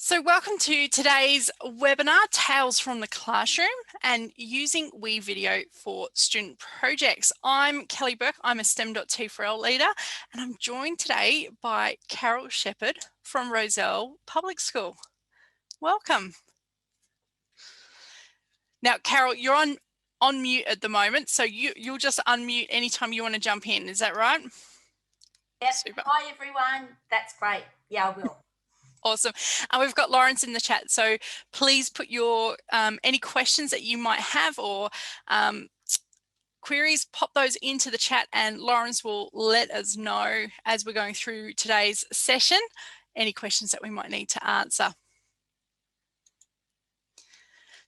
So welcome to today's webinar, Tales from the Classroom and using WeVideo for student projects. I'm Kelly Burke, I'm a STEM.T4L leader, and I'm joined today by Carol Sheppard from Rozelle Public School. Welcome. Now, Carol, you're on mute at the moment, so you'll just unmute anytime you want to jump in. Is that right? Yep. Super. Hi, everyone. That's great. Yeah, I will. Awesome. And we've got Lawrence in the chat, so please put your any questions that you might have or queries, pop those into the chat, and Lawrence will let us know as we're going through today's session any questions that we might need to answer.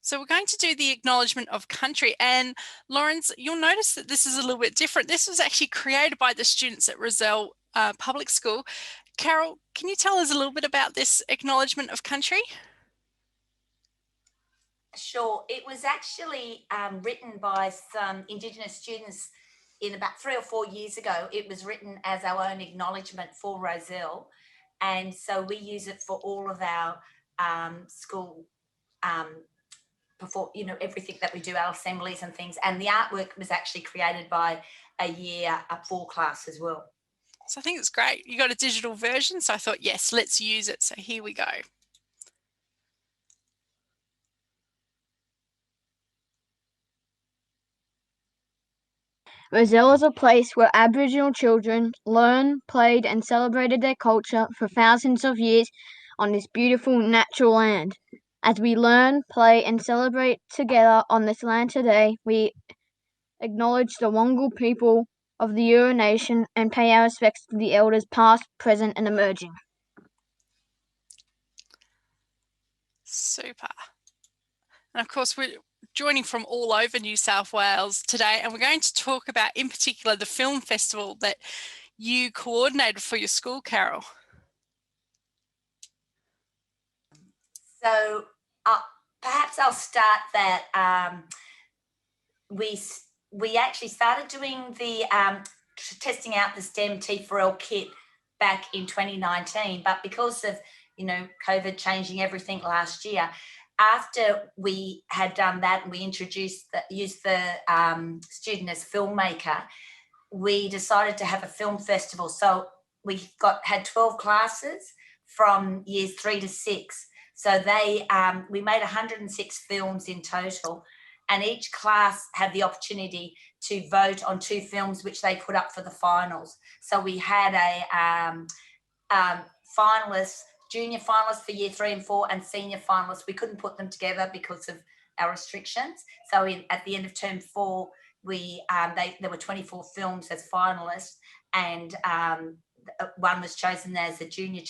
So we're going to do the acknowledgement of country, and Lawrence, you'll notice that this is a little bit different. This was actually created by the students at Rozelle Public School. Carol, can you tell us a little bit about this acknowledgement of country? Sure. It was actually written by some Indigenous students in about 3 or 4 years ago. It was written as our own acknowledgement for Rozelle, and so we use it for all of our school before, everything that we do, our assemblies and things. And the artwork was actually created by a year 4 class as well. So I think it's great. You got a digital version, so I thought, yes, let's use it. So here we go. Rozelle is a place where Aboriginal children learned, played and celebrated their culture for thousands of years on this beautiful natural land. As we learn, play and celebrate together on this land today, we acknowledge the Wongal people of the Eora Nation and pay our respects to the elders past, present and emerging. Super. And of course, we're joining from all over New South Wales today, and we're going to talk about, in particular, the film festival that you coordinated for your school, Carol. So perhaps I'll start that we actually started doing the testing out the STEM T4L kit back in 2019, but because of COVID changing everything last year, after we had done that and we used the student as filmmaker, we decided to have a film festival. So we had 12 classes from years 3 to 6. So we made 106 films in total, and each class had the opportunity to vote on 2 films which they put up for the finals. So we had a junior finalists for year 3 and 4 and senior finalists. We couldn't put them together because of our restrictions. So at the end of term 4, there were 24 films as finalists, and one was chosen as a junior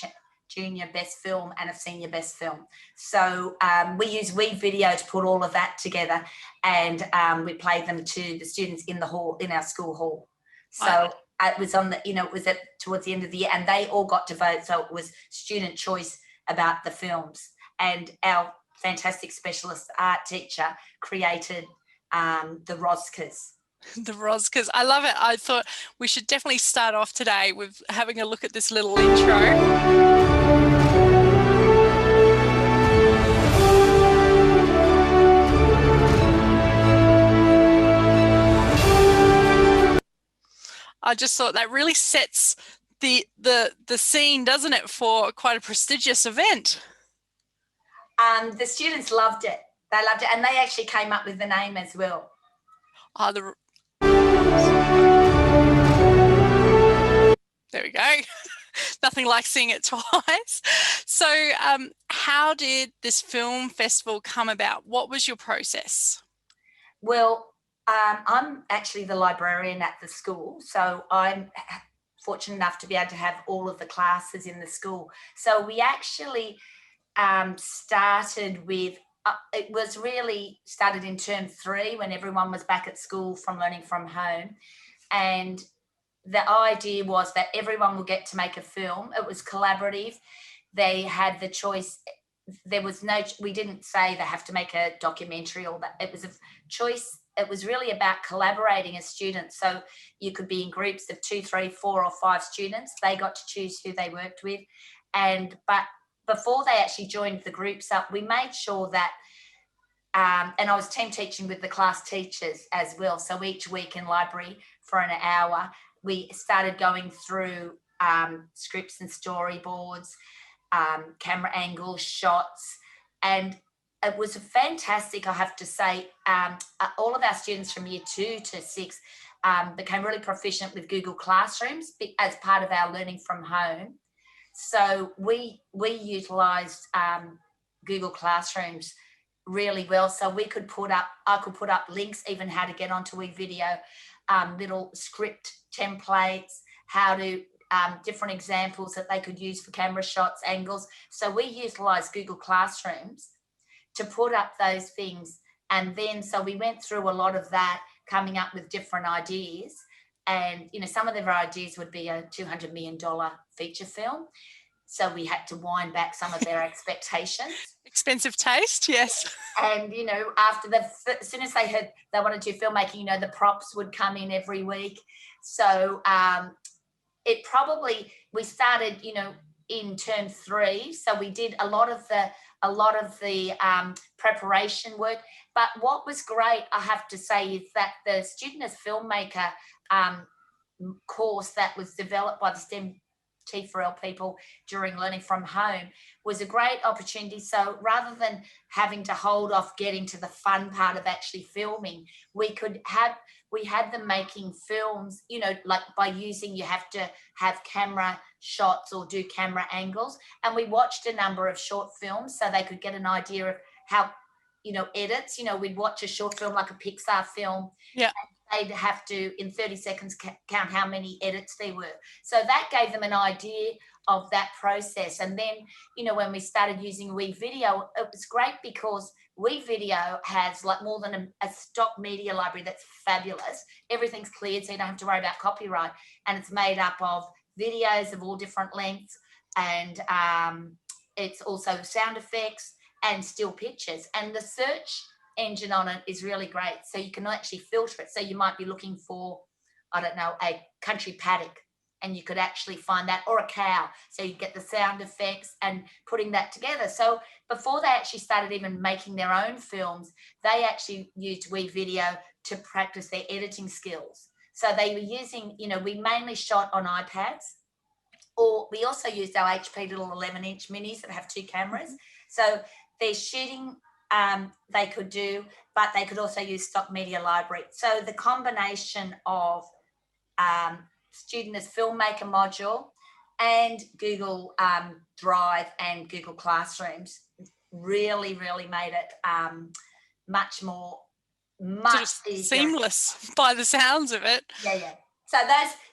best film and a senior best film. So we use WeVideo to put all of that together, and we played them to the students in the hall, in our school hall. So it was on the, it was towards the end of the year, and they all got to vote. So it was student choice about the films, and our fantastic specialist art teacher created the Rozelles. The Rozelles. I love it. I thought we should definitely start off today with having a look at this little intro. I just thought that really sets the scene, doesn't it, for quite a prestigious event. The students loved it. They loved it, and they actually came up with the name as well. There we go. Nothing like seeing it twice. So how did this film festival come about? What was your process? Well, I'm actually the librarian at the school, so I'm fortunate enough to be able to have all of the classes in the school. So we actually started with, it was really started in term 3 when everyone was back at school from learning from home. And the idea was that everyone would get to make a film. It was collaborative. They had the choice. There was we didn't say they have to make a documentary or that. It was a choice. It was really about collaborating as students. So you could be in groups of 2, 3, 4 or 5 students. They got to choose who they worked with. But before they actually joined the groups up, we made sure that, and I was team teaching with the class teachers as well. So each week in library for an hour, we started going through scripts and storyboards, camera angles, shots, and it was fantastic, I have to say. All of our students from year 2 to 6 became really proficient with Google Classrooms as part of our learning from home. So we utilised Google Classrooms really well. So I could put up links, even how to get onto WeVideo, little script templates, how to different examples that they could use for camera shots, angles. So we utilised Google Classrooms to put up those things. And then, so we went through a lot of that, coming up with different ideas. And, you know, some of their ideas would be a $200 million feature film. So we had to wind back some of their expectations. Expensive taste, yes. And, you know, as soon as they heard they wanted to do filmmaking, you know, the props would come in every week. So we started, you know, in term 3. So we did a lot of the preparation work. But what was great, I have to say, is that the Student as Filmmaker course that was developed by the STEM T4L people during learning from home was a great opportunity. So rather than having to hold off getting to the fun part of actually filming, we had them making films, you know, like by using, you have to have camera shots or do camera angles. And we watched a number of short films so they could get an idea of how, you know, edits, you know, we'd watch a short film like a Pixar film. Yeah. They'd have to, in 30 seconds, count how many edits there were. So that gave them an idea of that process. And then, you know, when we started using WeVideo, it was great because WeVideo has like more than a stock media library that's fabulous. Everything's cleared, so you don't have to worry about copyright. And it's made up of videos of all different lengths. And it's also sound effects and still pictures. And the search engine on it is really great. So you can actually filter it. So you might be looking for, I don't know, a country paddock, and you could actually find that, or a cow. So you get the sound effects and putting that together. So before they actually started even making their own films, they actually used WeVideo to practice their editing skills. So they were using, you know, we mainly shot on iPads, or we also used our HP little 11-inch minis that have 2 cameras. So they're shooting, they could do, but they could also use stock media library. So the combination of Student as Filmmaker module and Google Drive and Google Classrooms really made it much easier. Seamless by the sounds of it. Yeah. So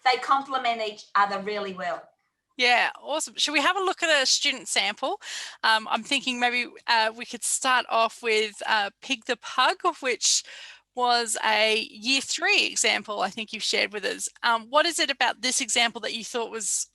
they complement each other really well. Yeah, awesome. Should we have a look at a student sample? I'm thinking maybe we could start off with Pig the Pug, which was a year 3 example I think you've shared with us. What is it about this example that you thought was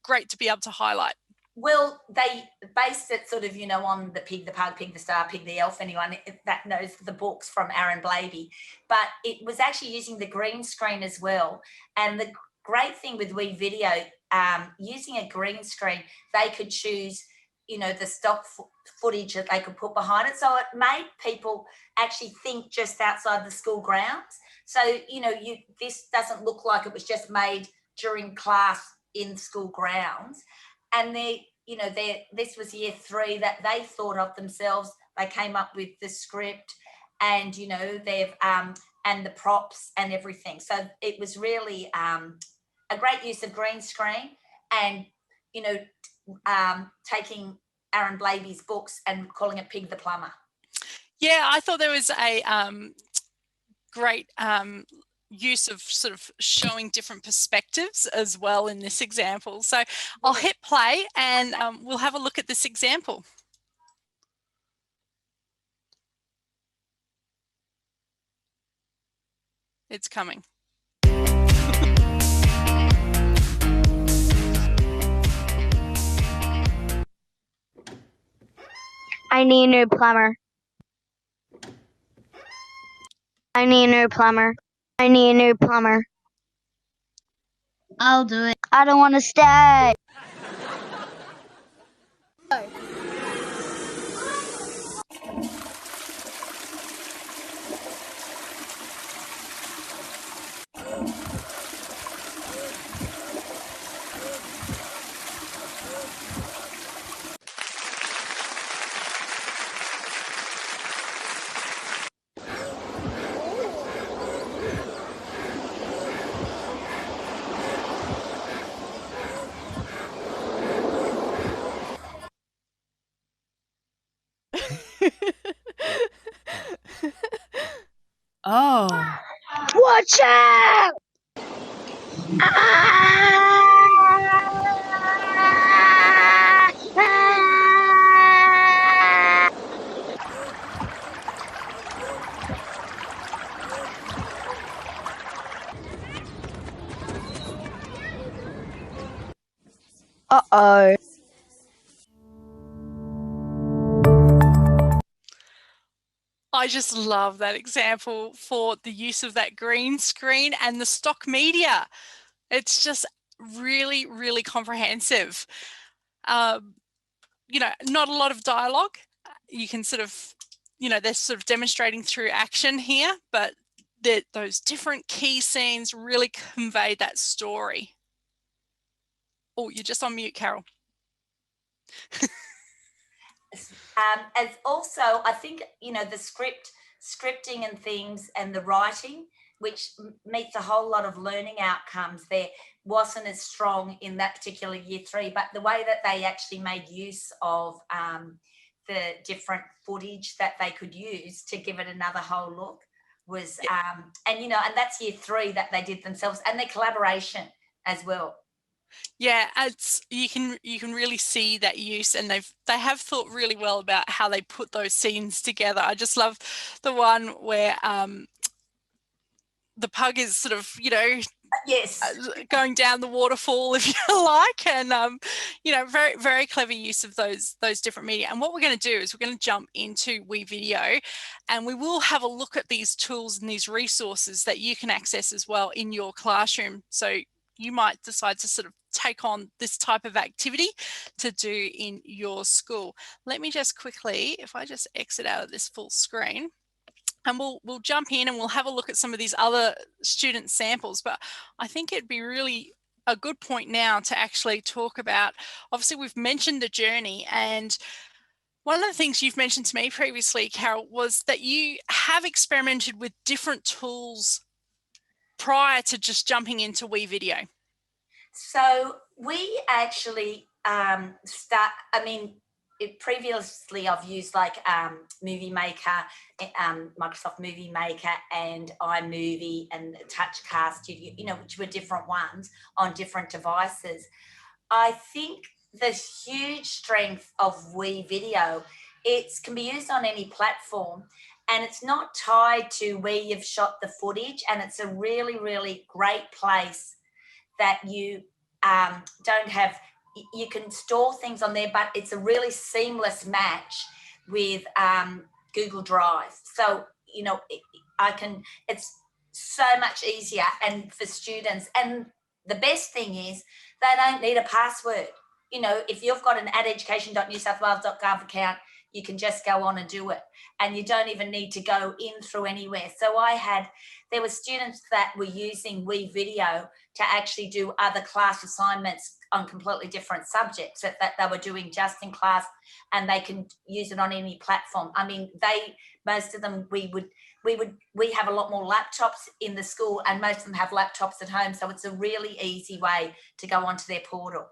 great to be able to highlight? Well, they based it sort of, you know, on the Pig the Pug, Pig the Star, Pig the Elf, anyone that knows the books from Aaron Blabey. But it was actually using the green screen as well. And the great thing with WeVideo, using a green screen, they could choose, you know, the stock footage that they could put behind it. So it made people actually think just outside the school grounds. So, you know, this doesn't look like it was just made during class in school grounds. And this was year 3 that they thought of themselves. They came up with the script and, you know, they've and the props and everything. So it was really a great use of green screen and, you know, taking Aaron Blabey's books and calling it Pig the Plumber. Yeah, I thought there was a great use of sort of showing different perspectives as well in this example. So I'll hit play and we'll have a look at this example. It's coming. I need a new plumber. I need a new plumber. I need a new plumber. I'll do it. I don't want to stay. Oh. Watch out! Uh-oh. I just love that example for the use of that green screen and the stock media. It's just really, really comprehensive. You know, not a lot of dialogue. You can sort of, you know, they're sort of demonstrating through action here, but those different key scenes really convey that story. Oh, you're just on mute, Carol. As also, I think, you know, the scripting and things and the writing, which meets a whole lot of learning outcomes there, wasn't as strong in that particular year 3, but the way that they actually made use of the different footage that they could use to give it another whole look was, and, you know, and that's year 3 that they did themselves, and their collaboration as well. Yeah, it's you can really see that use, and they have thought really well about how they put those scenes together. I just love the one where the pug is sort of, you know, yes, going down the waterfall, if you like, and you know, very, very clever use of those different media. And what we're going to do is we're going to jump into WeVideo, and we will have a look at these tools and these resources that you can access as well in your classroom. So you might decide to sort of take on this type of activity to do in your school. Let me just quickly, if I just exit out of this full screen, and we'll jump in and we'll have a look at some of these other student samples. But I think it'd be really a good point now to actually talk about, obviously we've mentioned the journey, and one of the things you've mentioned to me previously, Carol, was that you have experimented with different tools prior to just jumping into WeVideo. So we actually previously I've used like Movie Maker, Microsoft Movie Maker, and iMovie and TouchCast Studio, you know, which were different ones on different devices. I think the huge strength of WeVideo, it can be used on any platform, and it's not tied to where you've shot the footage, and it's a really, really great place that you don't have, you can store things on there, but it's a really seamless match with Google Drive. So, you know, it's so much easier and for students. And the best thing is they don't need a password. You know, if you've got an @education.newsouthwales.gov account, you can just go on and do it. And you don't even need to go in through anywhere. So there were students that were using WeVideo to actually do other class assignments on completely different subjects that they were doing just in class, and they can use it on any platform. I mean, most of them, we have a lot more laptops in the school, and most of them have laptops at home. So it's a really easy way to go onto their portal.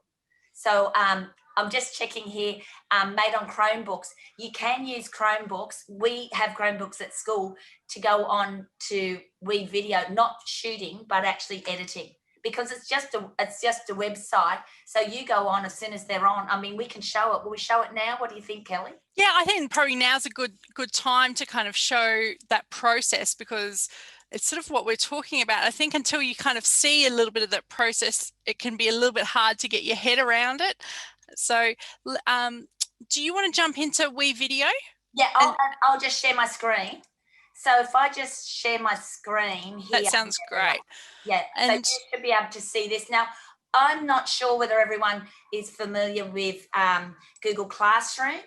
So I'm just checking here, made on Chromebooks. You can use Chromebooks. We have Chromebooks at school to go on to WeVideo, not shooting, but actually editing, because it's just a website. So you go on as soon as they're on. I mean, we can show it. Will we show it now? What do you think, Kelly? Yeah, I think probably now's a good time to kind of show that process, because it's sort of what we're talking about. I think until you kind of see a little bit of that process, it can be a little bit hard to get your head around it. So do you want to jump into WeVideo? Yeah, I'll just share my screen. So if I just share my screen here. That sounds great. Yeah, and so you should be able to see this. Now, I'm not sure whether everyone is familiar with Google Classroom,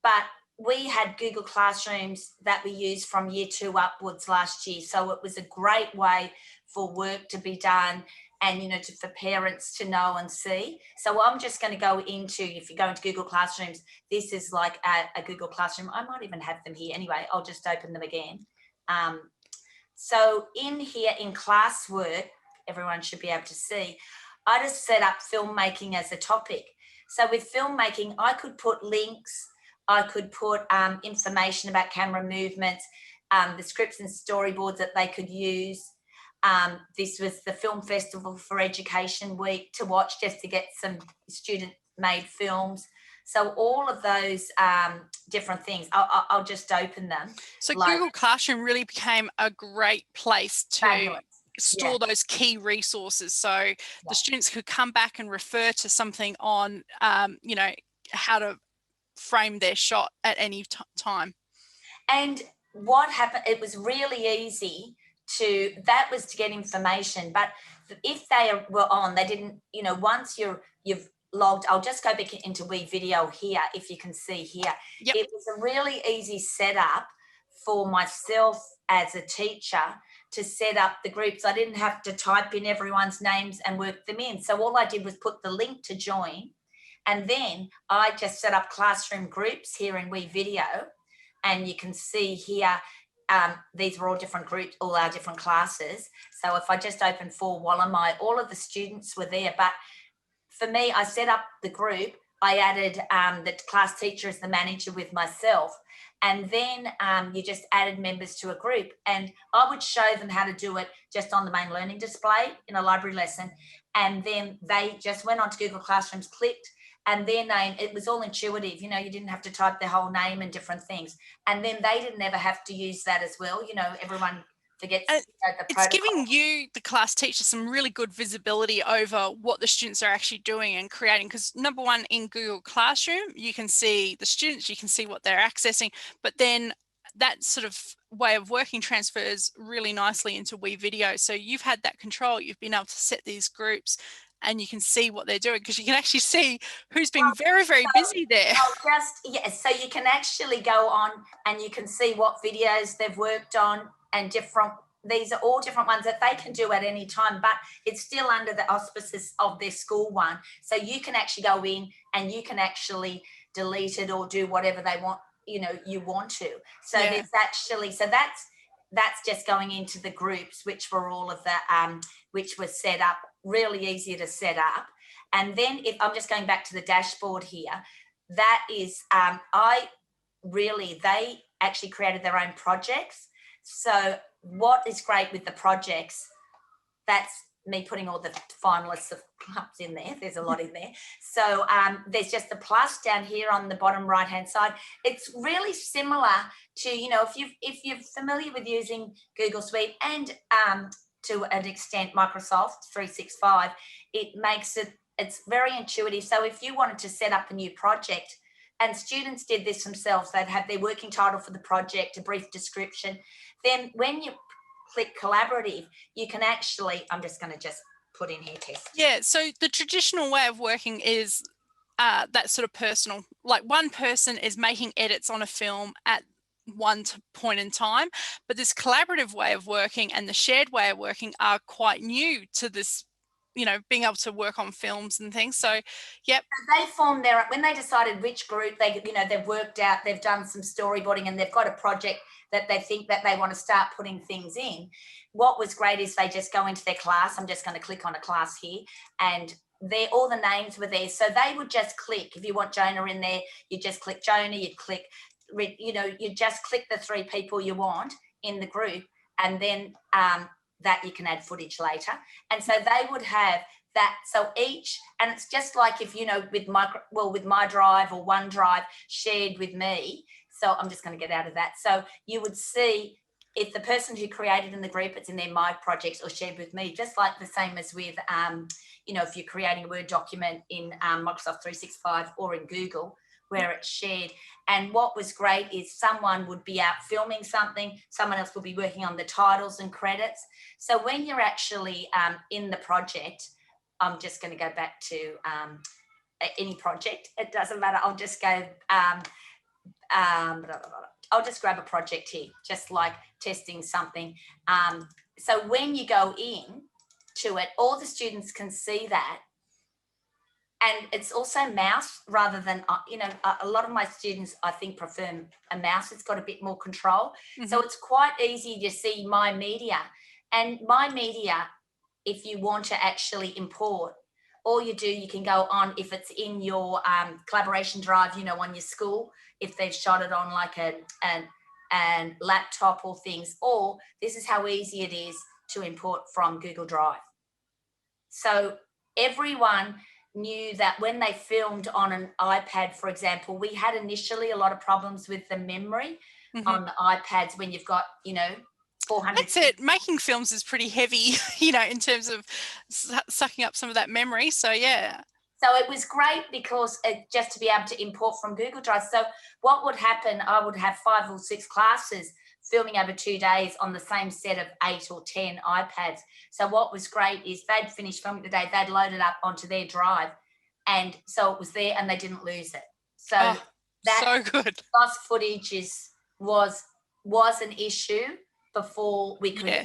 but we had Google Classrooms that we used from year 2 upwards last year. So it was a great way for work to be done, and, you know, for parents to know and see. So I'm just going to go into, if you go into Google Classrooms, this is like a Google Classroom. I might even have them here. Anyway, I'll just open them again. So in here in classwork, everyone should be able to see, I just set up filmmaking as a topic. So with filmmaking, I could put links, I could put information about camera movements, the scripts and storyboards that they could use. This was the Film Festival for Education Week to watch, just to get some student-made films. So all of those different things, I'll just open them. So Google Classroom really became a great place to store those key resources. So the students could come back and refer to something on, you know, how to frame their shot at any time. And what happened, it was really easy that was to get information, but if they were on, they didn't, you know, once you've logged, I'll just go back into WeVideo here, if you can see here. Yep. It was a really easy setup for myself as a teacher to set up the groups. I didn't have to type in everyone's names and work them in. So all I did was put the link to join, and then I just set up classroom groups here in WeVideo, and you can see here, these were all different groups, all our different classes. So if I just open for Wallamai, all of the students were there. But for me, I set up the group. I added the class teacher as the manager with myself. And then you just added members to a group. And I would show them how to do it just on the main learning display in a library lesson. And then they just went on to Google Classrooms, clicked, and their name, it was all intuitive. You know, you didn't have to type their whole name and different things. And then they didn't ever have to use that as well. You know, everyone forgets the protocol. It's giving you, the class teacher, some really good visibility over what the students are actually doing and creating. Because number one, in Google Classroom, you can see the students, you can see what they're accessing, but then that sort of way of working transfers really nicely into WeVideo. So you've had that control, you've been able to set these groups, and you can see what they're doing, because you can actually see who's been very, very busy there. So you can actually go on and you can see what videos they've worked on, and these are all different ones that they can do at any time, but it's still under the auspices of their school one. So you can actually go in and you can actually delete it or do whatever they want, you know, you want to. So there's actually, so that's just going into the groups, which were all of the, which was set up, really easy to set up. And then if I'm just going back to the dashboard here, that is, they actually created their own projects. So what is great with the projects, that's me putting all the finalists of clubs in there. There's a lot in there. So there's just the plus down here on the bottom right hand side. It's really similar to, you know, if you're familiar with using Google Suite and to an extent Microsoft 365, it's very intuitive. So if you wanted to set up a new project, and students did this themselves, they'd have their working title for the project, a brief description. Then when you click collaborative, you can actually, I'm just going to just put in here test. Yeah, so the traditional way of working is that sort of personal, like one person is making edits on a film at one point in time, but this collaborative way of working and the shared way of working are quite new to this, you know, being able to work on films and things. So yep, they formed when they decided which group they've worked out, they've done some storyboarding and they've got a project that they think that they want to start putting things in. What was great is they just go into their class. I'm just going to click on a class here, and all the names were there, so they would just click. If you want Jonah in there, you just click Jonah, you'd click, you know, you just click the 3 people you want in the group, and then that you can add footage later. And so they would have that. So each, and it's just like if, you know, with my drive or OneDrive shared with me. So I'm just going to get out of that. So you would see if the person who created in the group, it's in their My Projects or shared with me, just like the same as with, you know, if you're creating a Word document in Microsoft 365 or in Google, where it's shared. And what was great is someone would be out filming something, someone else would be working on the titles and credits. So when you're actually in the project, I'm just going to go back to any project. It doesn't matter. I'll just go, I'll just grab a project here, just like testing something. So when you go in to it, all the students can see that. And it's also mouse rather than, you know, a lot of my students, I think, prefer a mouse. It's got a bit more control. Mm-hmm. So it's quite easy to see My Media. And My Media, if you want to actually import, all you do, you can go on, if it's in your collaboration drive, you know, on your school, if they've shot it on like and laptop or things, or this is how easy it is to import from Google Drive. So everyone knew that when they filmed on an iPad, for example, we had initially a lot of problems with the memory on the iPads when you've got, 400. That's it. Making films is pretty heavy, in terms of sucking up some of that memory. So, yeah. So it was great because just to be able to import from Google Drive. So what would happen, I would have 5 or 6 classes filming over 2 days on the same set of 8 or 10 iPads. So what was great is they'd finish filming the day, they'd load it up onto their drive. And so it was there and they didn't lose it. So that so good. lost footage was an issue before we could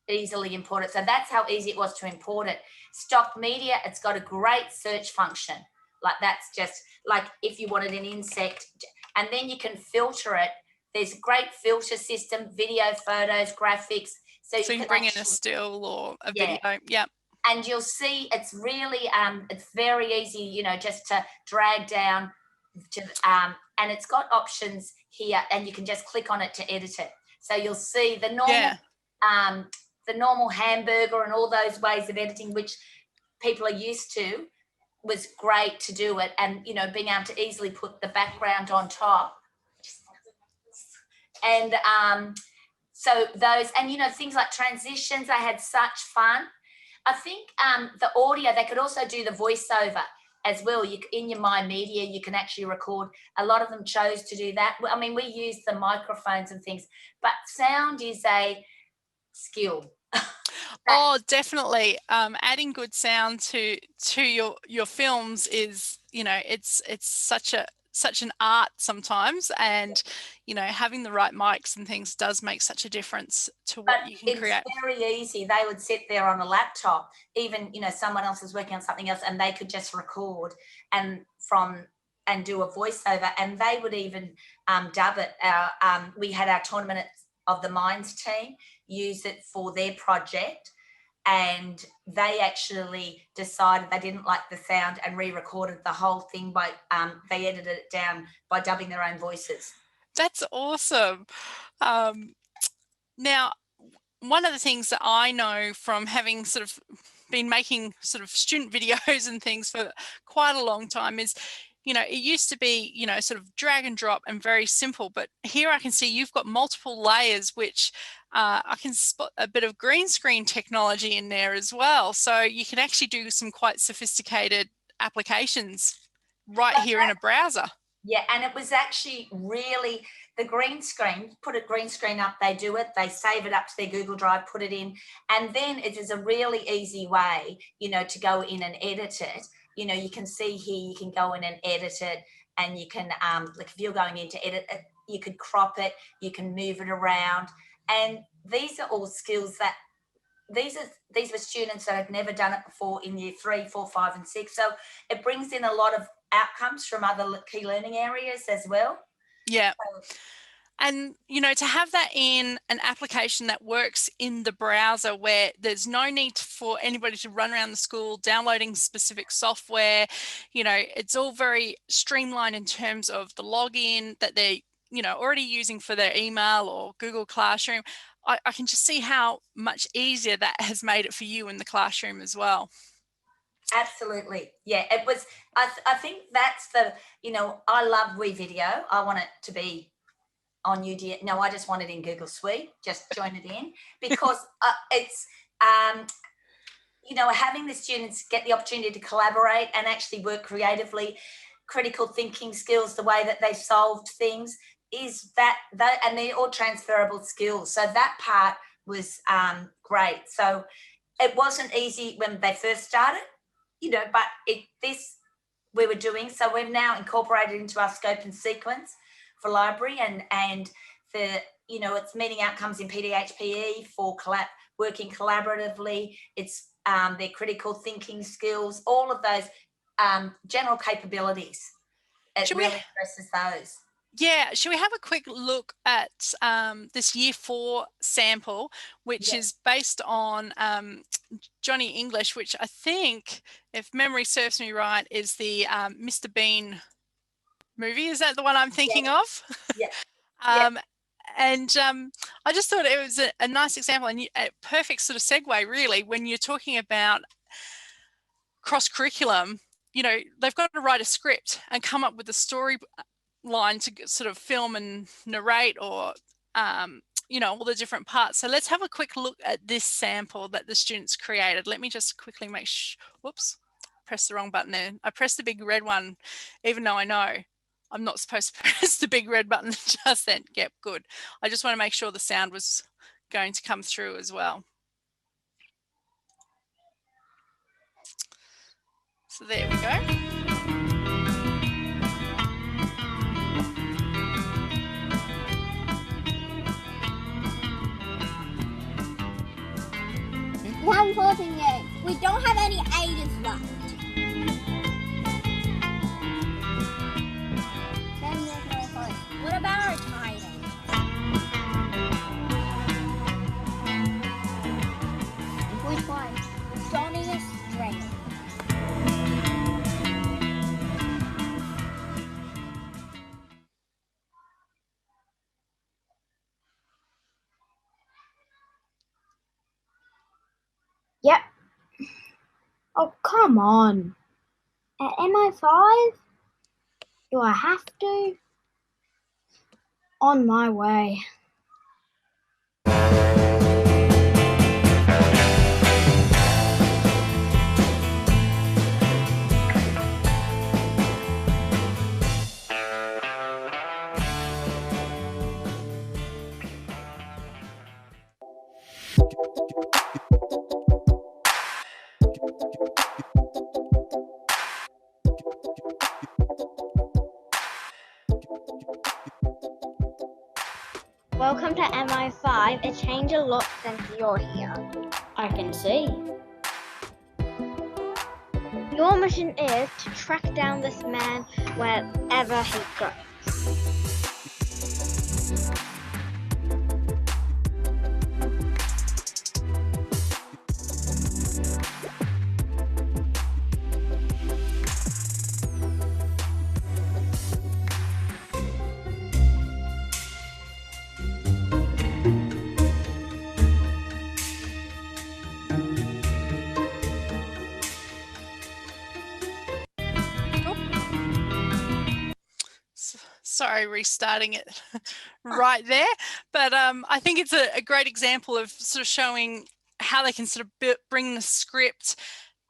easily import it. So that's how easy it was to import it. Stock media, it's got a great search function. Like that's just like if you wanted an insect, and then you can filter it. There's a great filter system, video, photos, graphics. So you can bring in a still or a video. Yeah. And you'll see it's really, it's very easy, just to drag down to, and it's got options here and you can just click on it to edit it. So you'll see the normal hamburger and all those ways of editing, which people are used to, was great to do it. And, being able to easily put the background on top. And so those, and, things like transitions, I had such fun. I think the audio, they could also do the voiceover as well. In your My Media, you can actually record. A lot of them chose to do that. I mean, we use the microphones and things, but sound is a skill. Oh, definitely. Adding good sound to your films is, it's such an art sometimes, and having the right mics and things does make such a difference to what you can create. It's very easy. They would sit there on a laptop, even someone else is working on something else, and they could just record and do a voiceover, and they would even dub it. We had our Tournament of the Minds team use it for their project, and they actually decided they didn't like the sound and re-recorded the whole thing by they edited it down by dubbing their own voices. That's awesome. Now, one of the things that I know from having sort of been making sort of student videos and things for quite a long time is, it used to be, sort of drag and drop and very simple, but here I can see you've got multiple layers, which I can spot a bit of green screen technology in there as well. So you can actually do some quite sophisticated applications right here in a browser. Yeah, and it was actually really the green screen, put a green screen up, they do it, they save it up to their Google Drive, put it in, and then it is a really easy way, to go in and edit it. You can see here, you can go in and edit it, and you can, like if you're going in to edit it, you could crop it, you can move it around. And these are all skills that these were students that had never done it before in year 3, 4, 5, and 6. So it brings in a lot of outcomes from other key learning areas as well. Yeah. And, to have that in an application that works in the browser where there's no need for anybody to run around the school downloading specific software, it's all very streamlined in terms of the login that they're, already using for their email or Google Classroom. I can just see how much easier that has made it for you in the classroom as well. Absolutely. Yeah, it was, I think that's the, I love WeVideo. I want it to be on UD. No, I just want it in Google Suite. Just join it in because it's, having the students get the opportunity to collaborate and actually work creatively, critical thinking skills, the way that they solved things is that and they're all transferable skills. So that part was great. So it wasn't easy when they first started, but this we were doing. So we've now incorporated into our scope and sequence for library and the, it's meeting outcomes in PDHPE for working collaboratively. It's their critical thinking skills, all of those general capabilities. It really stresses those. Yeah, should we have a quick look at this year 4 sample, which is based on Johnny English, which I think, if memory serves me right, is the Mr. Bean movie. Is that the one I'm thinking of? Yeah. And I just thought it was a nice example and a perfect sort of segue, really, when you're talking about cross-curriculum. You know, they've got to write a script and come up with a story line to sort of film and narrate, or you know, all the different parts. So let's have a quick look at this sample that the students created. Let me just quickly make whoops, press the wrong button there. I pressed the big red one, even though I know I'm not supposed to press the big red button just then. Yep, good. I just want to make sure the sound was going to come through as well. So there we go. Now voting it. We don't have any ages left. What about our title? Which one? Sony is straight. Yep. Oh, come on. At MI5? Do I have to? On my way. Welcome to MI5. It changed a lot since you're here. I can see. Your mission is to track down this man wherever he goes. Sorry, restarting it right there. But I think it's a great example of sort of showing how they can sort of bring the script,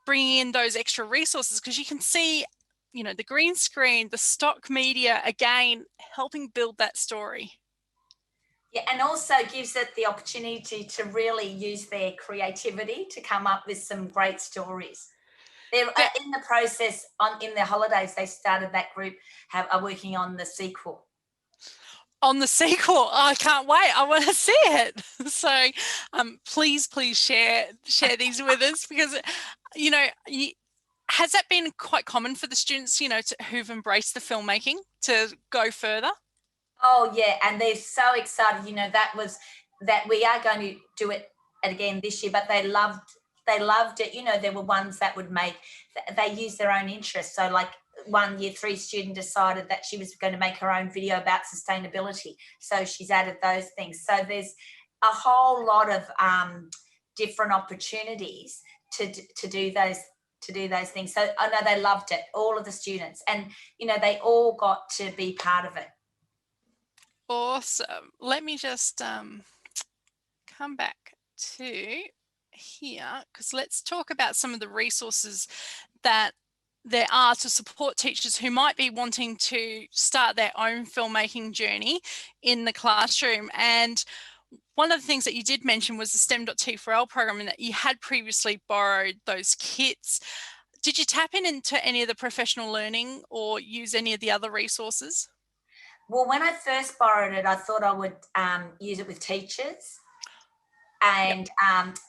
bringing in those extra resources, because you can see, you know, the green screen, the stock media, again, helping build that story. Yeah, and also gives it the opportunity to really use their creativity to come up with some great stories. They're in the process, in their holidays, they started that group, are working on the sequel. On the sequel, I can't wait. I want to see it. So please share these with us, because, you know, has that been quite common for the students, you know, who've embraced the filmmaking to go further? Oh, yeah, and they're so excited, you know, that we are going to do it again this year, but they loved it. You know, there were ones that they use their own interests. So like one year 3 student decided that she was going to make her own video about sustainability. So she's added those things. So there's a whole lot of different opportunities to do those things. So I know they loved it, all of the students, and, you know, they all got to be part of it. Awesome. Let me just come back to here, because let's talk about some of the resources that there are to support teachers who might be wanting to start their own filmmaking journey in the classroom. And one of the things that you did mention was the STEM.T4L program, and that you had previously borrowed those kits. Did you tap into any of the professional learning or use any of the other resources? Well, when I first borrowed it, I thought I would use it with teachers. And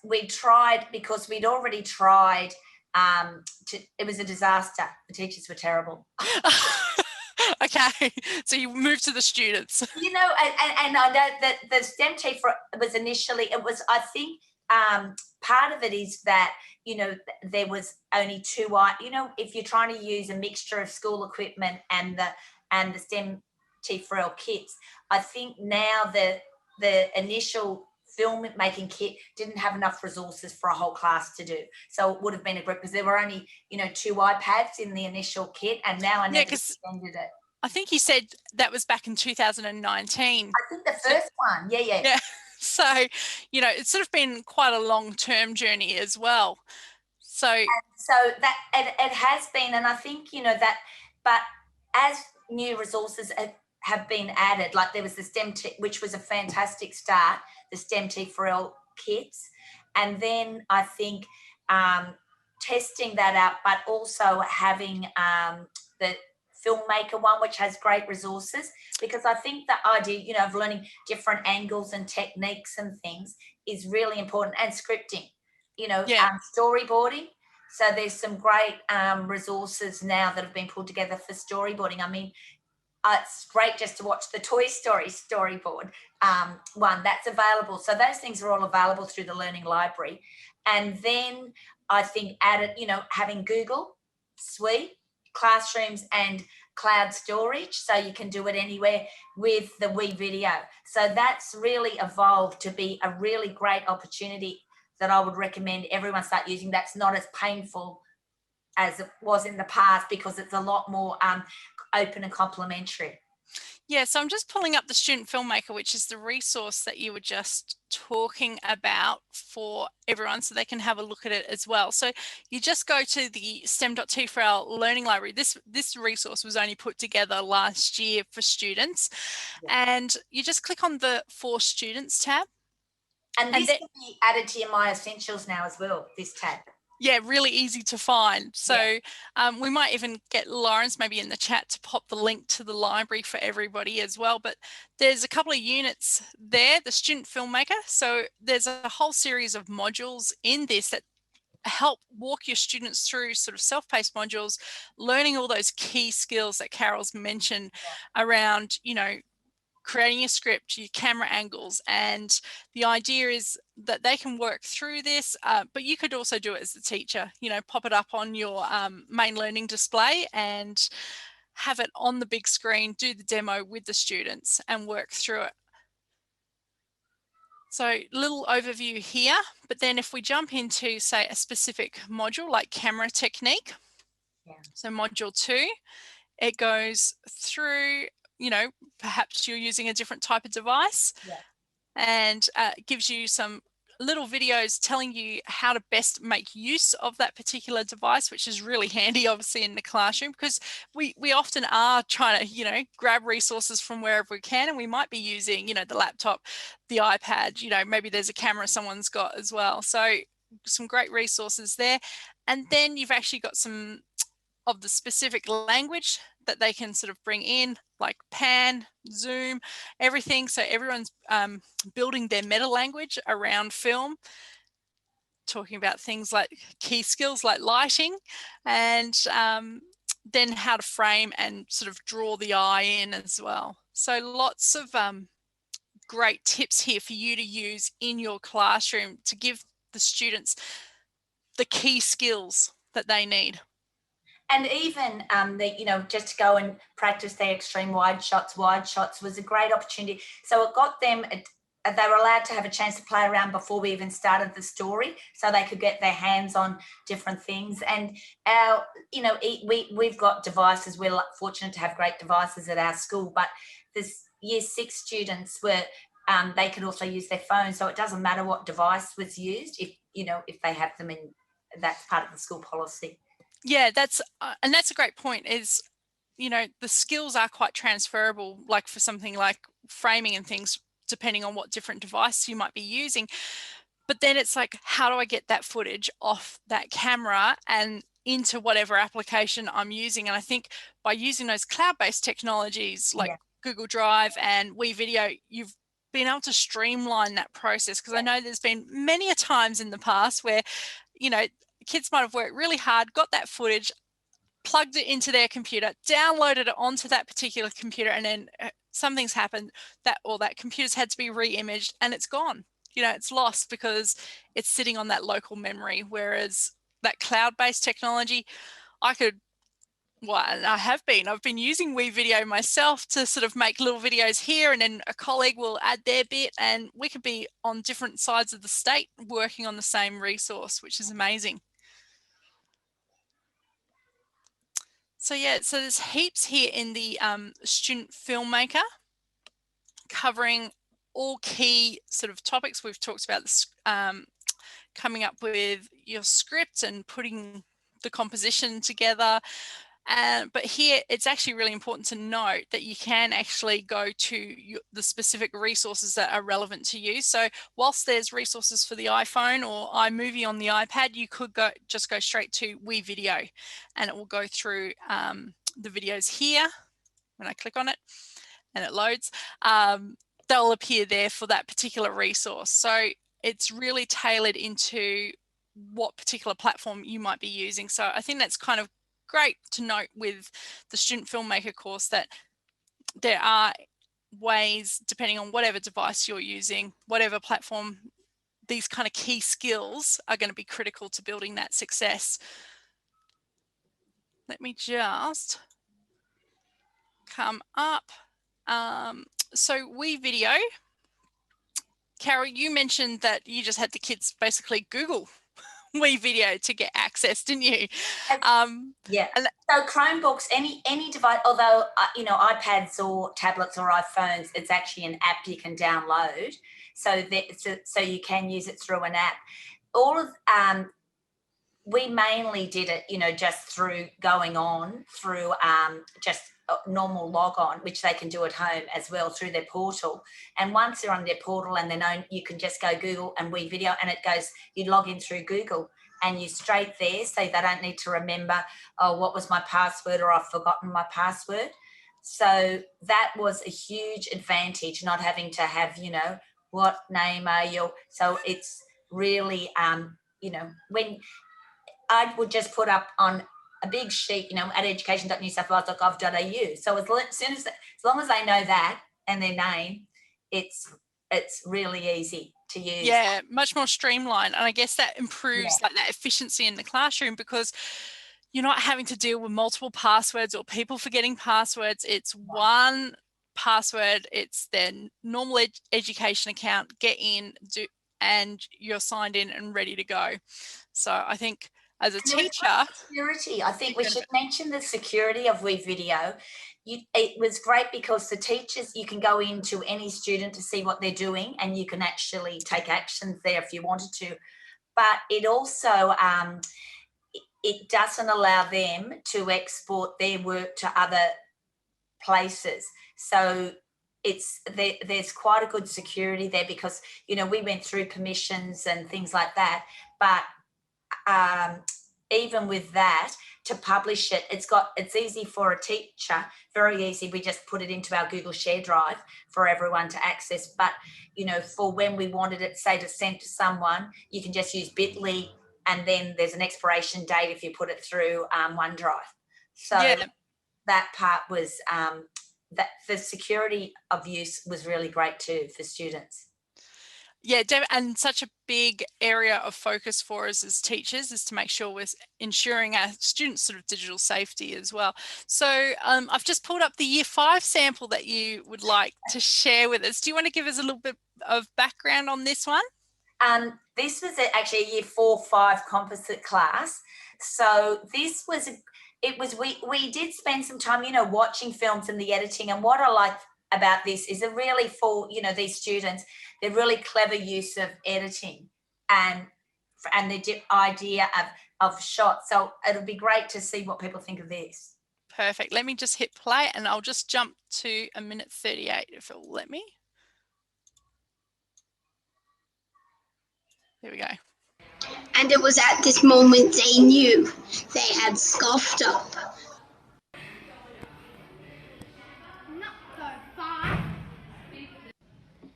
we tried, because we'd already tried, it was a disaster. The teachers were terrible. Okay, so you moved to the students. You know, and I know that the STEM was initially, I think part of it is that, you know, there was only 2, you know, if you're trying to use a mixture of school equipment and the STEM T4L kits. I think now the initial filmmaking kit didn't have enough resources for a whole class to do. So it would have been a group, because there were only, 2 iPads in the initial kit, and now I know they've extended it. I think you said that was back in 2019. I think the first one, yeah. So, it's sort of been quite a long-term journey as well. So that it has been, and I think, that, but as new resources have been added, like there was the STEM, which was a fantastic start, the STEM T4L kits. And then I think testing that out, but also having the filmmaker one, which has great resources, because I think the idea, of learning different angles and techniques and things is really important, and scripting, storyboarding. So there's some great resources now that have been pulled together for storyboarding. I mean, it's great just to watch the Toy Story storyboard one that's available. So those things are all available through the Learning Library. And then I think having Google Suite, classrooms and cloud storage, so you can do it anywhere with the WeVideo. So that's really evolved to be a really great opportunity that I would recommend everyone start using. That's not as painful as it was in the past, because it's a lot more open and complementary. Yeah, so I'm just pulling up the Student Filmmaker, which is the resource that you were just talking about for everyone, so they can have a look at it as well. So you just go to the STEM.T4L Learning Library. This resource was only put together last year for students, and you just click on the For Students tab. And this can be added to your My Essentials now as well, this tab. Yeah, really easy to find. So we might even get Lawrence maybe in the chat to pop the link to the library for everybody as well. But there's a couple of units there, the Student Filmmaker. So there's a whole series of modules in this that help walk your students through sort of self-paced modules, learning all those key skills that Carol's mentioned around, creating a script, your camera angles, and the idea is that they can work through this, but you could also do it as a teacher, pop it up on your main learning display and have it on the big screen, do the demo with the students and work through it. So little overview here, but then if we jump into, say, a specific module like camera technique, so module 2, it goes through, perhaps you're using a different type of device, and gives you some little videos telling you how to best make use of that particular device, which is really handy, obviously, in the classroom, because we often are trying to, grab resources from wherever we can, and we might be using, the laptop, the iPad, maybe there's a camera someone's got as well. So some great resources there. And then you've actually got some of the specific language that they can sort of bring in, like pan, zoom, everything. So everyone's building their meta language around film, talking about things like key skills like lighting, and then how to frame and sort of draw the eye in as well. So lots of great tips here for you to use in your classroom to give the students the key skills that they need. And even just to go and practice their extreme wide shots was a great opportunity. So it got them, they were allowed to have a chance to play around before we even started the story, so they could get their hands on different things. And our, we've got devices. We're fortunate to have great devices at our school, but this year 6 students were, they could also use their phone. So it doesn't matter what device was used if they have them in, that's part of the school policy. Yeah, that's a great point, is, the skills are quite transferable, like for something like framing and things, depending on what different device you might be using. But then it's like, how do I get that footage off that camera and into whatever application I'm using? And I think by using those cloud-based technologies like Google Drive and WeVideo, you've been able to streamline that process, because I know there's been many a times in the past where, kids might have worked really hard, got that footage, plugged it into their computer, downloaded it onto that particular computer, and then something's happened, that computer's had to be re-imaged and it's gone. It's lost because it's sitting on that local memory. Whereas that cloud-based technology, I could Well, I have been. I've been using WeVideo myself to sort of make little videos here, and then a colleague will add their bit, and we could be on different sides of the state working on the same resource, which is amazing. So yeah, so there's heaps here in the student filmmaker, covering all key sort of topics. We've talked about this, coming up with your script and putting the composition together. But here it's actually really important to note that you can actually go to the specific resources that are relevant to you. So whilst there's resources for the iPhone or iMovie on the iPad, you could just go straight to WeVideo, and it will go through the videos here. When I click on it and it loads, they'll appear there for that particular resource. So it's really tailored into what particular platform you might be using. So I think that's kind of great to note with the student filmmaker course, that there are ways, depending on whatever device you're using, whatever platform, these kind of key skills are going to be critical to building that success. Let me just come up. So WeVideo, Carol, you mentioned that you just had the kids basically Google WeVideo to get access, didn't you? Yeah. So Chromebooks, any device, although you know, iPads or tablets or iPhones, it's actually an app you can download, so you can use it through an app. All of we mainly did it, you know, just through going on through just a normal log on, which they can do at home as well through their portal. And once they're on their portal and they know, you can just go Google and WeVideo, and it goes, you log in through Google and you're straight there, so they don't need to remember, oh, what was my password, or I've forgotten my password. So that was a huge advantage, not having to have, you know, what name are you? So it's really, you know, when I would just put up on a big sheet, you know, at education.newsouthwales.gov.au. So as long as they know that and their name, it's really easy to use. Yeah, much more streamlined. And I guess that improves like that efficiency in the classroom, because you're not having to deal with multiple passwords or people forgetting passwords. It's one password, it's their normal education account, get in, do, and you're signed in and ready to go. So I think as a teacher, security, I think we should mention the security of WeVideo. It was great because the teachers, you can go into any student to see what they're doing, and you can actually take actions there if you wanted to. But it also, it doesn't allow them to export their work to other places. So there's quite a good security there, because, you know, we went through permissions and things like that. But even with that, to publish it, it's easy for a teacher, very easy. We just put it into our Google Share Drive for everyone to access. But, you know, for when we wanted it, say, to send to someone, you can just use Bitly, and then there's an expiration date if you put it through OneDrive. So that part was, that the security of use was really great too for students. Yeah, and such a big area of focus for us as teachers is to make sure we're ensuring our students' sort of digital safety as well. So I've just pulled up the Year 5 sample that you would like to share with us. Do you want to give us a little bit of background on this one? This was actually a Year 4-5 composite class. So this was, we did spend some time, you know, watching films and the editing. And what I like about this is it really, for, you know, these students, they're really clever use of editing and the idea of shots. So it'll be great to see what people think of this. Perfect. Let me just hit play, and I'll just jump to 1:38 if it will let me. There we go. And it was at this moment they knew they had scoffed up.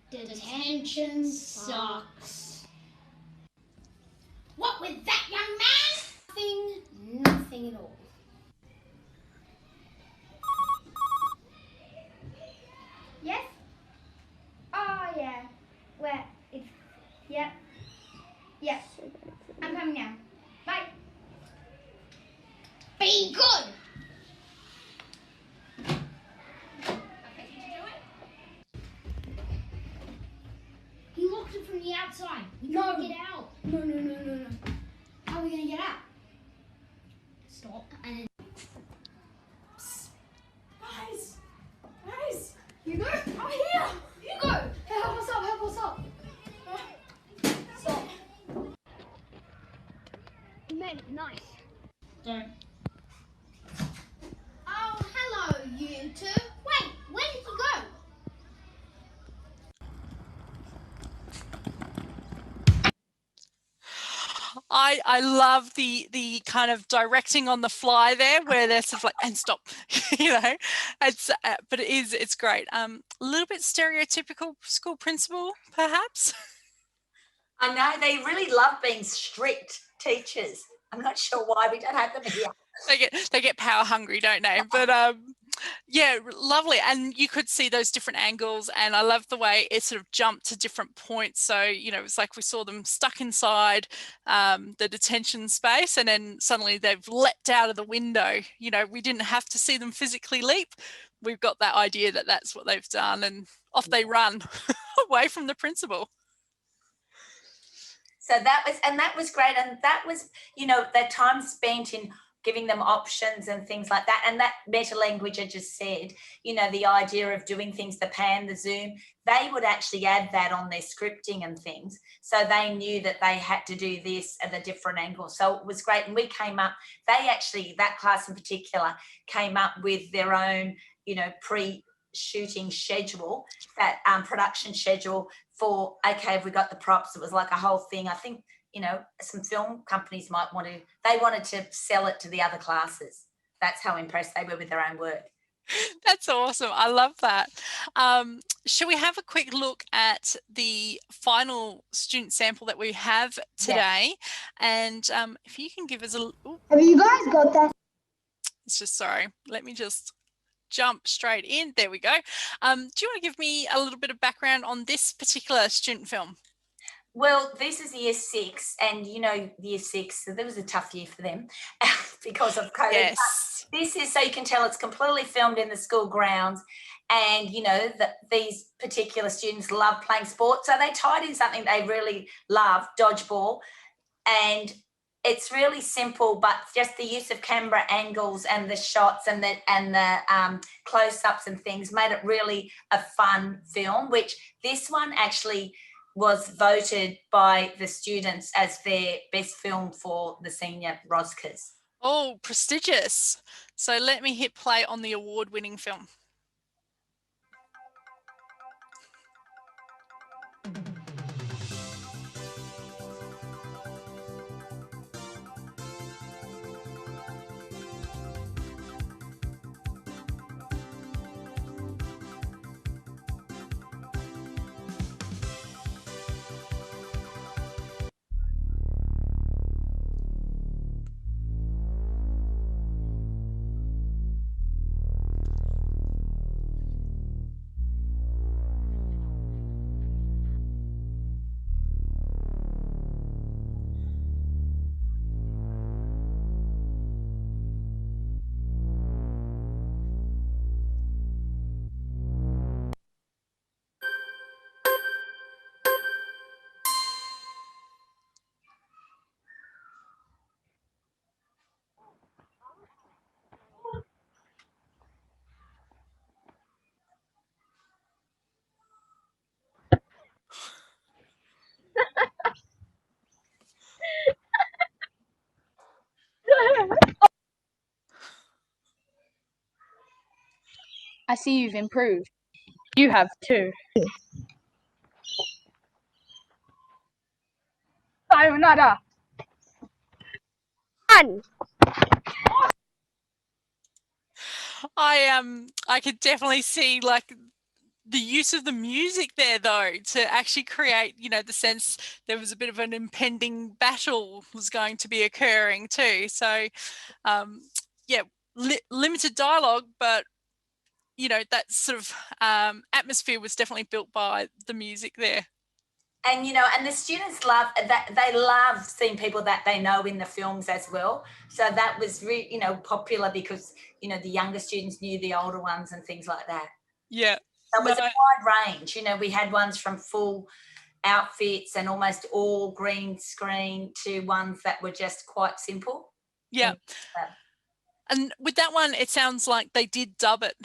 Detention sucks. What with that, young man? Nothing at all. Yes? Oh, yeah. Where? It's... Yep. Yep. I'm coming now. Bye. Be good! locked it from the outside. We can't get out. No. How are we gonna get out? Stop and then... Psst. Guys, you go. I'm here. You go. Hey, help us up. Stop. You made it nice. Don't. Oh, hello, you two. Wait, where did you go? I love the kind of directing on the fly there, where they're sort of like, and stop, it's but it's great. A little bit stereotypical school principal, perhaps. I know, they really love being strict teachers. I'm not sure why we don't have them here. They get power hungry, don't they? But yeah, lovely. And you could see those different angles, and I love the way it sort of jumped to different points. So, it was like we saw them stuck inside the detention space, and then suddenly they've leapt out of the window. We didn't have to see them physically leap. We've got that idea that that's what they've done, and off they run away from the principal. So that was great. And that was, that time spent in giving them options and things like that. And that meta language I just said, the idea of doing things, the pan, the zoom, they would actually add that on their scripting and things. So they knew that they had to do this at a different angle. So it was great. And we came up, that class in particular came up with their own, pre-shooting schedule, that production schedule for, okay, have we got the props? It was like a whole thing. I think, some film companies they wanted to sell it to the other classes. That's how impressed they were with their own work. That's awesome. I love that. Shall we have a quick look at the final student sample that we have today? Yes. And if you can give us a... Have you guys got that? It's just, sorry, let me just jump straight in. There we go. Do you want to give me a little bit of background on this particular student film? Well, this is year 6, and year 6, so that was a tough year for them because of COVID. Yes. But this is, so you can tell it's completely filmed in the school grounds, and these particular students love playing sport, so they tied in something they really love, dodgeball, and it's really simple, but just the use of camera angles and the shots and the close-ups and things made it really a fun film, which this one actually was voted by the students as their best film for the senior Roscas. Oh, prestigious. So let me hit play on the award-winning film. I see you've improved. You have too. Sayonara. I could definitely see like the use of the music there though to actually create, the sense there was a bit of an impending battle was going to be occurring too. So yeah, limited dialogue, but that sort of atmosphere was definitely built by the music there. And and the students love that. They love seeing people that they know in the films as well. So that was really, popular because the younger students knew the older ones and things like that. Yeah. So it was a wide range. We had ones from full outfits and almost all green screen to ones that were just quite simple. Yeah. And with that one, it sounds like they did dub it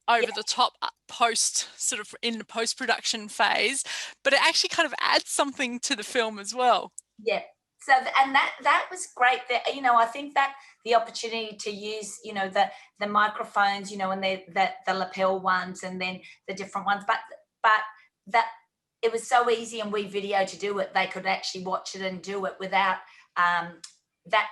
over the top post, sort of in the post-production phase, but it actually kind of adds something to the film as well. Yeah. So, and that was great. That, you know, I think that the opportunity to use, you know, the microphones, you know, and the lapel ones, and then the different ones, but that it was so easy in WeVideo to do it. They could actually watch it and do it without that.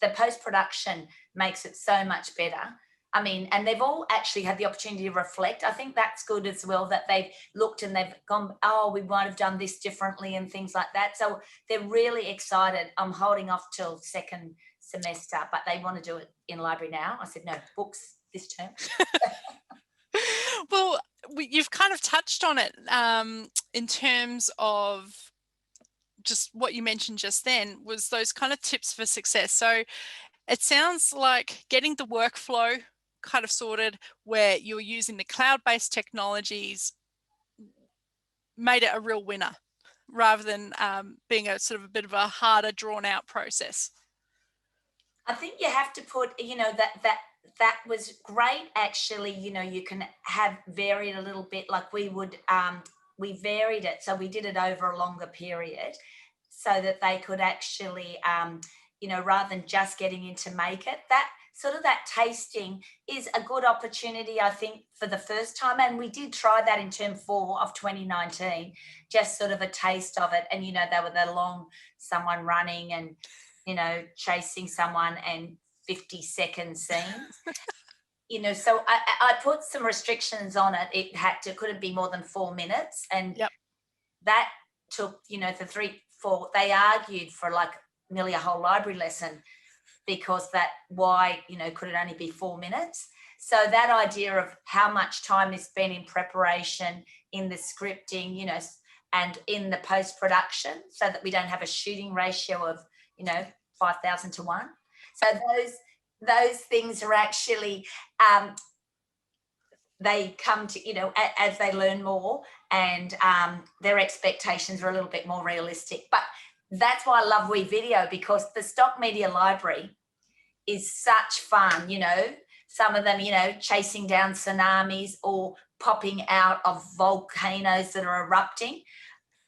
The post-production makes it so much better. I mean, and they've all actually had the opportunity to reflect. I think that's good as well, that they've looked and they've gone, oh, we might have done this differently and things like that. So they're really excited. I'm holding off till second semester, but they want to do it in library now. I said, no, books this term. Well, you've kind of touched on it in terms of just what you mentioned just then, was those kind of tips for success. So it sounds like getting the workflow kind of sorted, where you're using the cloud-based technologies, made it a real winner, rather than being a sort of a bit of a harder, drawn-out process. I think you have to put, you know, that was great. Actually, you know, you can have varied a little bit, like we would. We varied it, so we did it over a longer period, so that they could actually, you know, rather than just getting in to make it, that sort of that tasting is a good opportunity, I think, for the first time. And we did try that in term 4 of 2019, just sort of a taste of it. And, you know, they were the long, someone running and, you know, chasing someone and 50-second scenes. You know, so I put some restrictions on it. It couldn't be more than 4 minutes. And that took, you know, the 3-4, they argued for like nearly a whole library lesson, because why, you know, could it only be 4 minutes? So that idea of how much time is spent in preparation, in the scripting, you know, and in the post-production, so that we don't have a shooting ratio of, you know, 5,000 to 1. So those things are actually, they come to, you know, as they learn more, and their expectations are a little bit more realistic. But that's why I love WeVideo, because the stock media library is such fun, you know, some of them, you know, chasing down tsunamis or popping out of volcanoes that are erupting,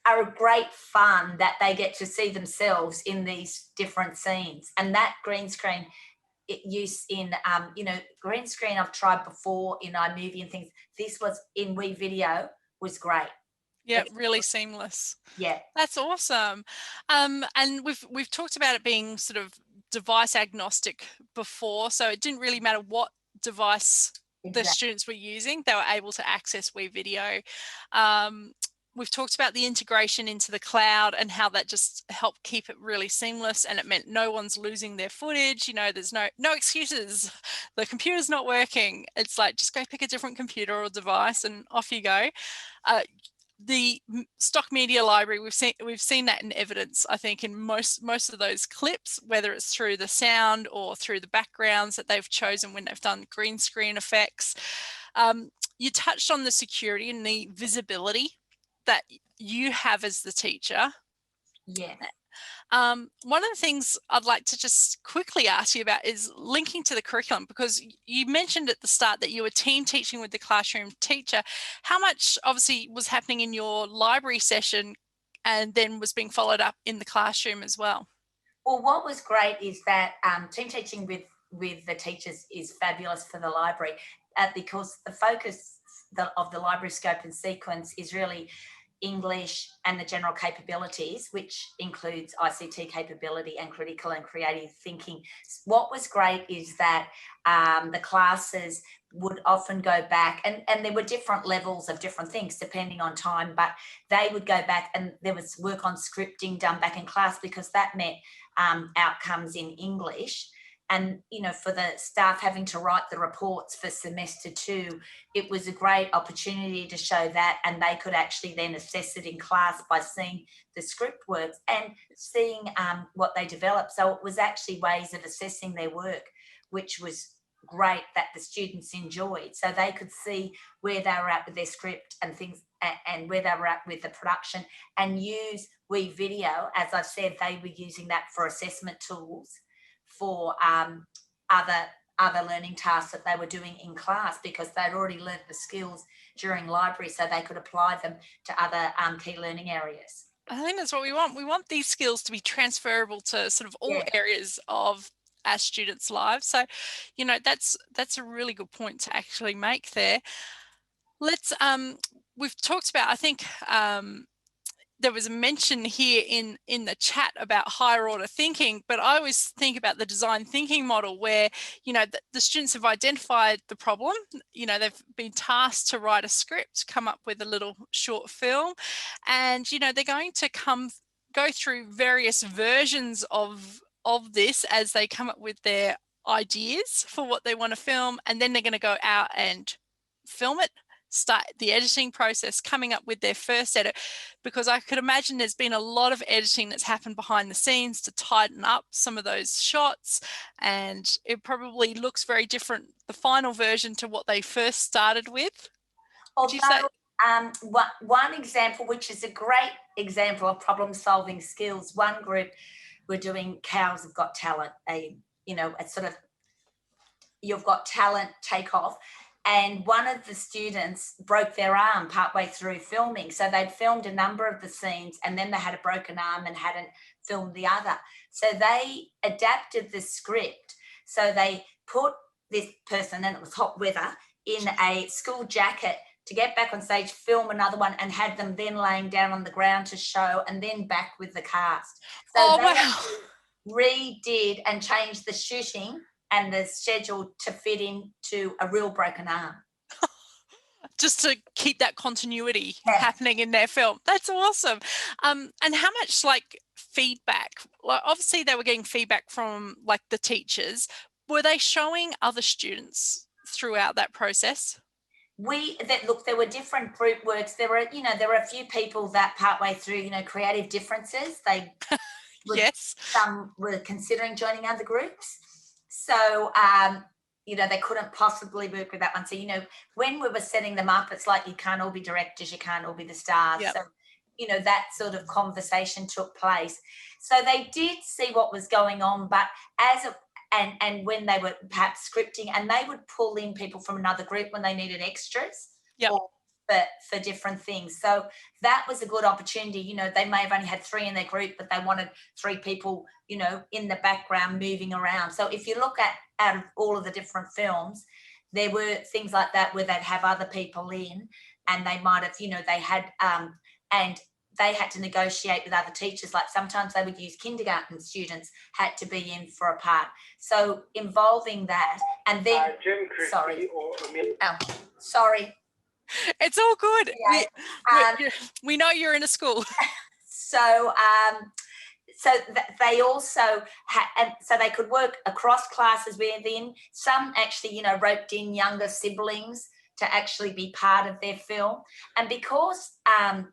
are a great fun that they get to see themselves in these different scenes. And that green screen use in, you know, green screen I've tried before in iMovie and things. This was in WeVideo was great. Yeah, really seamless. Yeah, that's awesome. And we've talked about it being sort of device agnostic before, so it didn't really matter what device the students were using, they were able to access WeVideo. We've talked about the integration into the cloud and how that just helped keep it really seamless, and it meant no one's losing their footage. You know, there's no excuses. The computer's not working. It's like, just go pick a different computer or device and off you go. The stock media library, we've seen that in evidence, I think, in most of those clips, whether it's through the sound or through the backgrounds that they've chosen when they've done green screen effects. You touched on the security and the visibility that you have as the teacher. Yeah. One of the things I'd like to just quickly ask you about is linking to the curriculum, because you mentioned at the start that you were team teaching with the classroom teacher. How much obviously was happening in your library session and then was being followed up in the classroom as well? Well, what was great is that team teaching with the teachers is fabulous for the library, because the focus of the library scope and sequence is really English and the general capabilities, which includes ICT capability and critical and creative thinking. What was great is that the classes would often go back, and there were different levels of different things depending on time, but they would go back and there was work on scripting done back in class, because that meant outcomes in English. And, you know, for the staff having to write the reports for semester 2, it was a great opportunity to show that, and they could actually then assess it in class by seeing the script works and seeing what they developed. So it was actually ways of assessing their work, which was great that the students enjoyed. So they could see where they were at with their script and things, and where they were at with the production, and use WeVideo. As I've said, they were using that for assessment tools for other learning tasks that they were doing in class, because they'd already learnt the skills during library, so they could apply them to other key learning areas. I think that's what we want. We want these skills to be transferable to sort of all areas of our students' lives. So, you know, that's a really good point to actually make there. Let's we've talked about, I think there was a mention here in the chat about higher order thinking, but I always think about the design thinking model where, you know, the students have identified the problem, you know, they've been tasked to write a script, come up with a little short film, and, you know, they're going to go through various versions of this as they come up with their ideas for what they want to film, and then they're going to go out and film it, start the editing process, coming up with their first edit, because I could imagine there's been a lot of editing that's happened behind the scenes to tighten up some of those shots, and it probably looks very different, the final version, to what they first started with. Although, one example, which is a great example of problem solving skills, one group were doing Cows Have Got Talent, you know, a sort of You've Got Talent takeoff. And one of the students broke their arm partway through filming. So they'd filmed a number of the scenes, and then they had a broken arm and hadn't filmed the other. So they adapted the script. So they put this person, and it was hot weather, in a school jacket to get back on stage, film another one, and had them then laying down on the ground to show, and then back with the cast. So they redid and changed the shooting and the schedule to fit into a real broken arm. Just to keep that continuity happening in their film. That's awesome. And how much like feedback? Well, obviously they were getting feedback from like the teachers. Were they showing other students throughout that process? Look, there were different group works. There were a few people that partway through, creative differences. They yes. Some were considering joining other groups. So, they couldn't possibly work with that one. So, when we were setting them up, it's like you can't all be directors, you can't all be the stars. Yep. So, that sort of conversation took place. So they did see what was going on, but and when they were perhaps scripting, and they would pull in people from another group when they needed extras. Yep. Or for different things. So that was a good opportunity. They may have only had 3 in their group, but they wanted 3 people, in the background moving around. So if you look at out of all of the different films, there were things like that where they'd have other people in, and they might have, they had, and they had to negotiate with other teachers. Like sometimes they would use kindergarten students had to be in for a part. So involving that, and then, Jim Christie sorry. It's all good. Yeah. We know you're in a school. So they also had, and so they could work across classes within. Some actually, roped in younger siblings to actually be part of their film. And because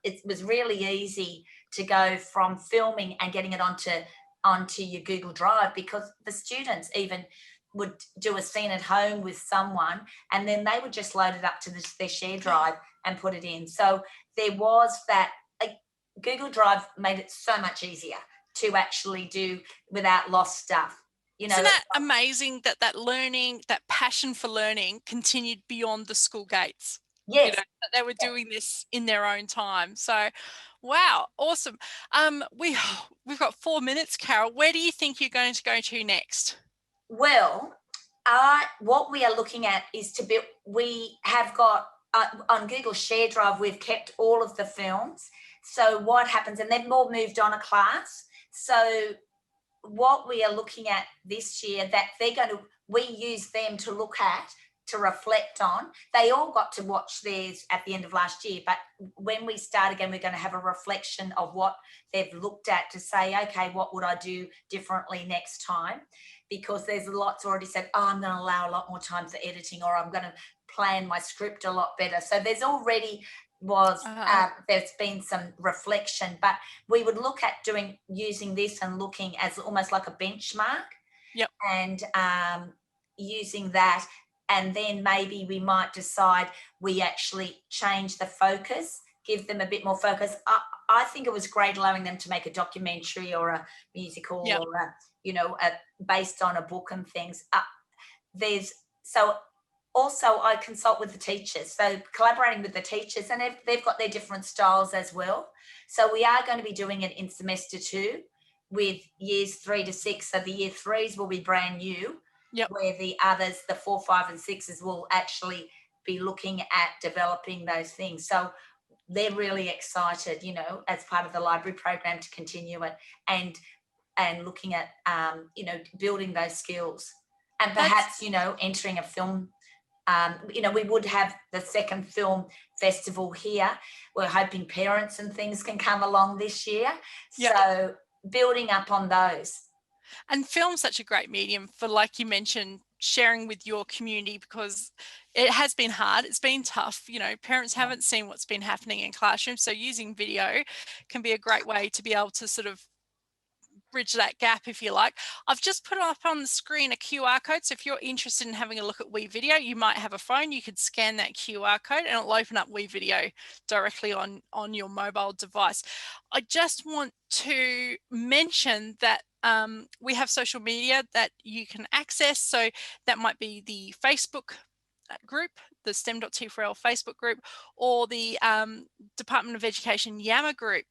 it was really easy to go from filming and getting it onto your Google Drive, because the students even would do a scene at home with someone, and then they would just load it up to their share drive and put it in. So there was that, Google Drive made it so much easier to actually do without lost stuff. Isn't that amazing that learning, that passion for learning continued beyond the school gates? Yes. That they were doing this in their own time. So, wow, awesome. We've got 4 minutes, Carol. Where do you think you're going to go to next? Well, what we are looking at is to build, we have got, on Google Share Drive, we've kept all of the films. So what happens, and they've more moved on a class. So what we are looking at this year, that we use them to look at, to reflect on. They all got to watch theirs at the end of last year, but when we start again, we're going to have a reflection of what they've looked at to say, okay, what would I do differently next time? Because there's lots already said, I'm going to allow a lot more time for editing, or I'm going to plan my script a lot better. So there's already there's been some reflection, but we would look at using this and looking as almost like a benchmark. Yep. And using that, and then maybe we might decide we actually change the focus, give them a bit more focus. I think it was great allowing them to make a documentary or a musical or a, you know, based on a book and things. Also I consult with the teachers, so collaborating with the teachers, and they've got their different styles as well. So we are going to be doing it in semester 2 with years 3 to 6. So the year 3s will be brand new, where the others, the 4, 5 and 6s, will actually be looking at developing those things. So they're really excited, you know, as part of the library program to continue it and looking at, you know, building those skills and perhaps, you know, entering a film. You know, we would have the second film festival here. We're hoping parents and things can come along this year. So building up on those. And film's such a great medium for, like you mentioned, sharing with your community, because it has been hard. It's been tough. You know, parents haven't seen what's been happening in classrooms. So using video can be a great way to be able to sort of bridge that gap, if you like. I've just put up on the screen a QR code. So if you're interested in having a look at WeVideo, you might have a phone, you could scan that QR code and it'll open up WeVideo directly on your mobile device. I just want to mention that we have social media that you can access. So that might be the Facebook group, the STEM.T4L Facebook group, or the Department of Education Yammer group,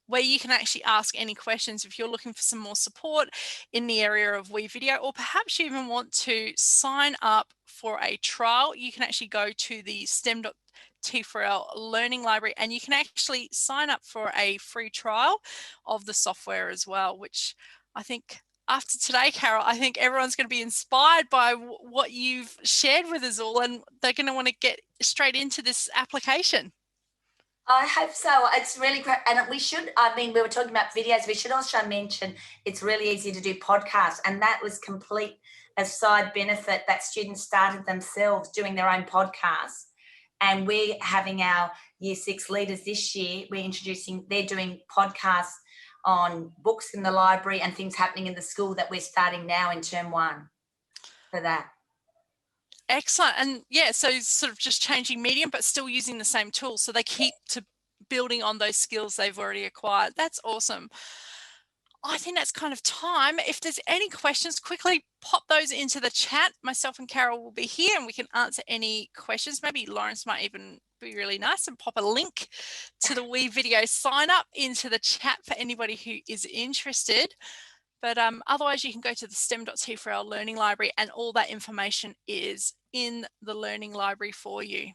where you can actually ask any questions if you're looking for some more support in the area of WeVideo, or perhaps you even want to sign up for a trial. You can actually go to the STEM.T4L Learning Library and you can actually sign up for a free trial of the software as well, which I think after today, Carol, I think everyone's going to be inspired by what you've shared with us all, and they're going to want to get straight into this application. I hope so. It's really great. And we should, I mean, we were talking about videos. We should also mention it's really easy to do podcasts. And that was complete a side benefit that students started themselves doing their own podcasts. And we're having our year 6 leaders this year. They're doing podcasts on books in the library and things happening in the school that we're starting now in term 1 for that. Excellent. And yeah, so sort of just changing medium, but still using the same tools. So they keep to building on those skills they've already acquired. That's awesome. I think that's kind of time. If there's any questions, quickly pop those into the chat. Myself and Carol will be here and we can answer any questions. Maybe Lawrence might even be really nice and pop a link to the WeVideo sign up into the chat for anybody who is interested. But otherwise, you can go to the STEM.T4L Learning Library and all that information is in the Learning Library for you.